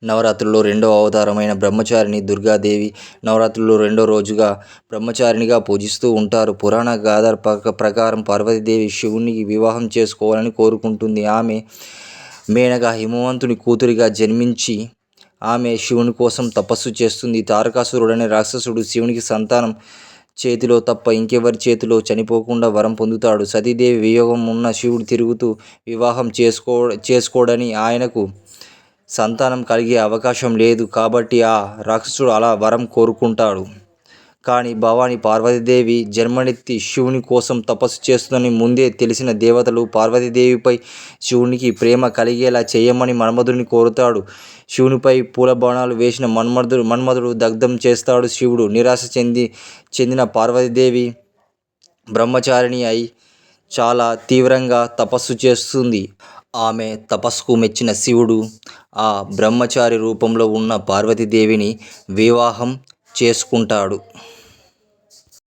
నవరాత్రుల్లో రెండవ అవతారమైన బ్రహ్మచారిణి దుర్గాదేవి నవరాత్రుల్లో రెండో రోజుగా బ్రహ్మచారిణిగా పూజిస్తూ ఉంటారు. పురాణ గాథల ప్రకారం పార్వతీదేవి శివునికి వివాహం చేసుకోవాలని కోరుకుంటుంది. ఆమె మేనగా హిమవంతుని కూతురిగా జన్మించి ఆమె శివుని కోసం తపస్సు చేస్తుంది. తారకాసురుడనే రాక్షసుడు శివునికి సంతానం చేతిలో తప్ప ఇంకెవరి చేతిలో చనిపోకుండా వరం పొందుతాడు. సతీదేవి వియోగం ఉన్న శివుడు తిరుగుతూ వివాహం చేసుకోడని ఆయనకు సంతానం కలిగే అవకాశం లేదు కాబట్టి ఆ రాక్షసుడు అలా వరం కోరుకుంటాడు. కానీ భవాని పార్వతీదేవి జన్మనెత్తి శివుని కోసం తపస్సు చేస్తుందని ముందే తెలిసిన దేవతలు పార్వతీదేవిపై శివునికి ప్రేమ కలిగేలా చేయమని మన్మధుడిని కోరుతాడు. శివునిపై పూల బాణాలు వేసిన మన్మధుడు దగ్ధం చేస్తాడు. శివుడు నిరాశ చెందిన పార్వతీదేవి బ్రహ్మచారిణి అయి చాలా తీవ్రంగా తపస్సు చేస్తుంది. ఆమె తపస్సుకు మెచ్చిన శివుడు ఆ బ్రహ్మచారి రూపంలో ఉన్న పార్వతీదేవిని వివాహం చేసుకుంటాడు.